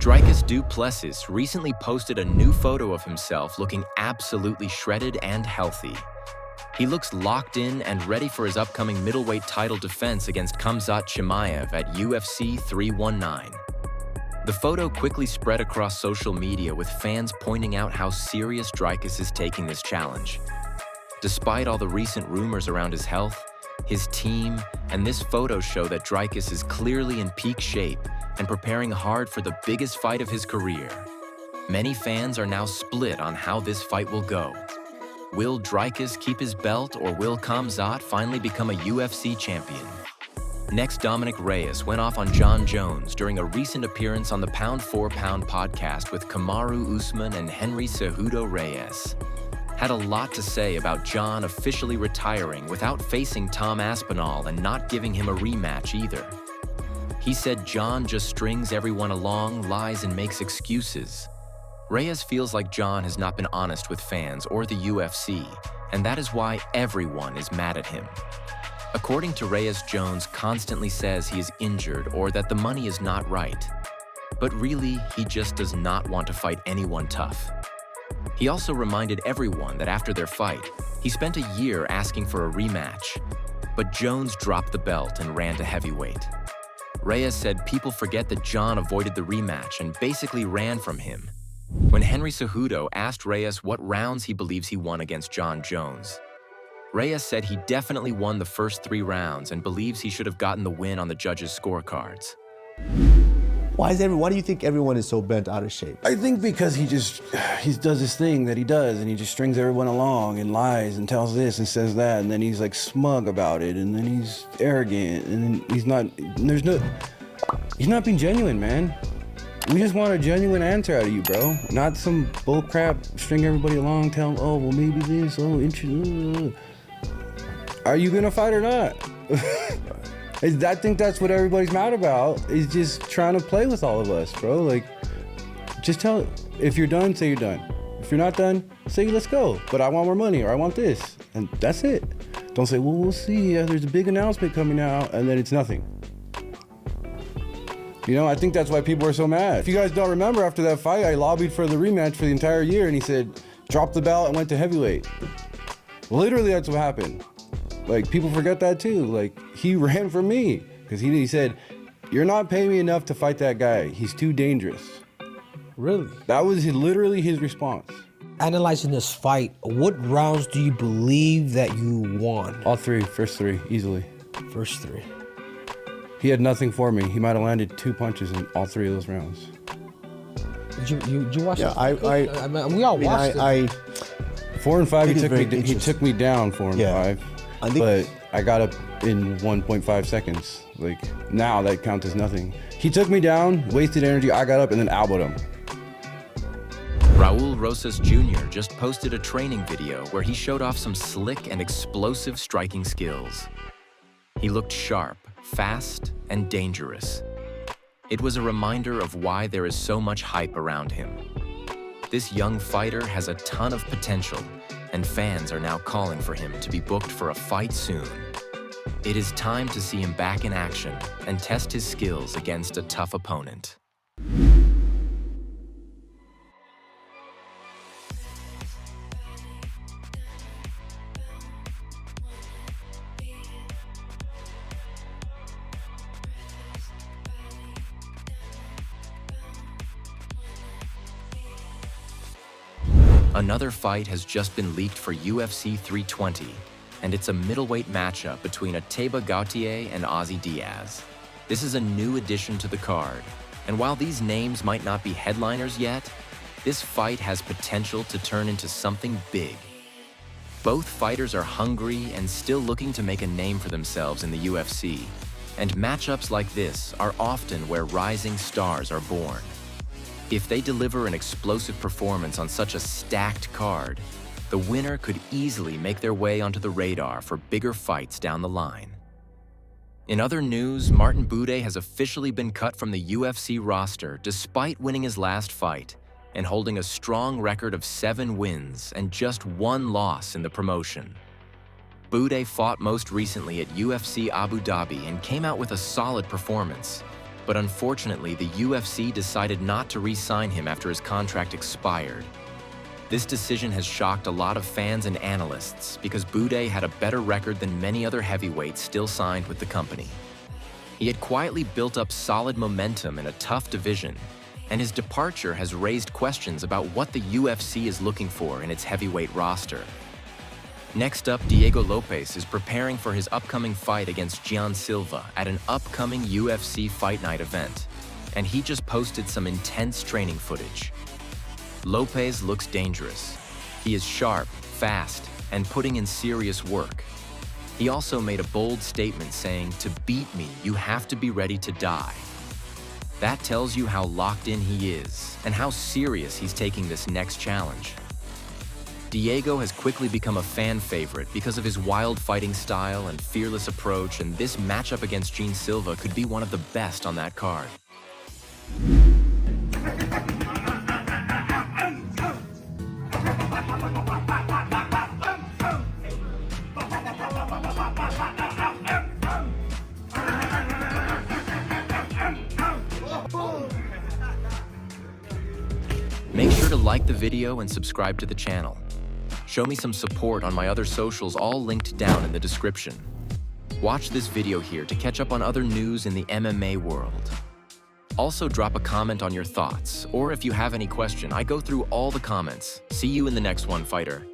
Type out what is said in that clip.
Dricus du Plessis recently posted a new photo of himself looking absolutely shredded and healthy. He looks locked in and ready for his upcoming middleweight title defense against Khamzat Chimaev at UFC 319. The photo quickly spread across social media with fans pointing out how serious Dricus is taking this challenge. Despite all the recent rumors around his health, his team, and this photo show that Dricus is clearly in peak shape and preparing hard for the biggest fight of his career. Many fans are now split on how this fight will go. Will Dricus keep his belt, or will Khamzat finally become a UFC champion? Next, Dominic Reyes went off on Jon Jones during a recent appearance on the Pound for Pound podcast with Kamaru Usman and Henry Cejudo Reyes. Had a lot to say about Jon officially retiring without facing Tom Aspinall and not giving him a rematch either. He said Jon just strings everyone along, lies, and makes excuses. Reyes feels like Jon has not been honest with fans or the UFC, and that is why everyone is mad at him. According to Reyes, Jones constantly says he is injured or that the money is not right. But really, he just does not want to fight anyone tough. He also reminded everyone that after their fight, he spent a year asking for a rematch. But Jones dropped the belt and ran to heavyweight. Reyes said people forget that Jon avoided the rematch and basically ran from him. When Henry Cejudo asked Reyes what rounds he believes he won against Jon Jones, Reyes said he definitely won the first 3 rounds and believes he should have gotten the win on the judges' scorecards. Why do you think everyone is so bent out of shape? I think because he does this thing that he does, and he just strings everyone along and lies and tells this and says that, and then he's like smug about it, and then he's arrogant, and then he's not being genuine, man. We just want a genuine answer out of you, bro. Not some bullcrap, string everybody along, tell them, oh, well, maybe this, oh, interesting. Are you gonna fight or not? I think that's what everybody's mad about, is just trying to play with all of us, bro. Like, just tell, if you're done, say you're done. If you're not done, say let's go, but I want more money, or I want this, and that's it. Don't say, well, we'll see, there's a big announcement coming out, and then it's nothing. You know, I think that's why people are so mad. If you guys don't remember, after that fight, I lobbied for the rematch for the entire year, and he said, drop the belt and went to heavyweight. Literally, that's what happened. Like, people forget that too. Like, he ran from me, because he said, you're not paying me enough to fight that guy. He's too dangerous. Really? That was literally his response. Analyzing this fight, what rounds do you believe that you won? All 3, first 3, easily. First 3. He had nothing for me. He might have landed 2 punches in all 3 of those rounds. Did you watch it? Yeah, I mean, we all watched it. 4 and 5, he took me down 4 and 5. But I got up in 1.5 seconds. Like, now that counts as nothing. He took me down, wasted energy, I got up and then elbowed him. Ruel Rosas Jr. just posted a training video where he showed off some slick and explosive striking skills. He looked sharp, fast, and dangerous. It was a reminder of why there is so much hype around him. This young fighter has a ton of potential, and fans are now calling for him to be booked for a fight soon. It is time to see him back in action and test his skills against a tough opponent. Another fight has just been leaked for UFC 320, and it's a middleweight matchup between Ateba Gautier and Ozzy Diaz. This is a new addition to the card, and while these names might not be headliners yet, this fight has potential to turn into something big. Both fighters are hungry and still looking to make a name for themselves in the UFC, and matchups like this are often where rising stars are born. If they deliver an explosive performance on such a stacked card, the winner could easily make their way onto the radar for bigger fights down the line. In other news, Martin Buday has officially been cut from the UFC roster despite winning his last fight and holding a strong record of 7 wins and just 1 loss in the promotion. Buday fought most recently at UFC Abu Dhabi and came out with a solid performance. But unfortunately, the UFC decided not to re-sign him after his contract expired. This decision has shocked a lot of fans and analysts because Buday had a better record than many other heavyweights still signed with the company. He had quietly built up solid momentum in a tough division, and his departure has raised questions about what the UFC is looking for in its heavyweight roster. Next up, Diego Lopez is preparing for his upcoming fight against Jon Silva at an upcoming UFC Fight Night event, and he just posted some intense training footage. Lopez looks dangerous. He is sharp, fast, and putting in serious work. He also made a bold statement saying, "To beat me, you have to be ready to die." That tells you how locked in he is and how serious he's taking this next challenge. Diego has quickly become a fan favorite because of his wild fighting style and fearless approach, and this matchup against Jon Silva could be one of the best on that card. Make sure to like the video and subscribe to the channel. Show me some support on my other socials, all linked down in the description. Watch this video here to catch up on other news in the MMA world. Also drop a comment on your thoughts, or if you have any question, I go through all the comments. See you in the next one, fighter.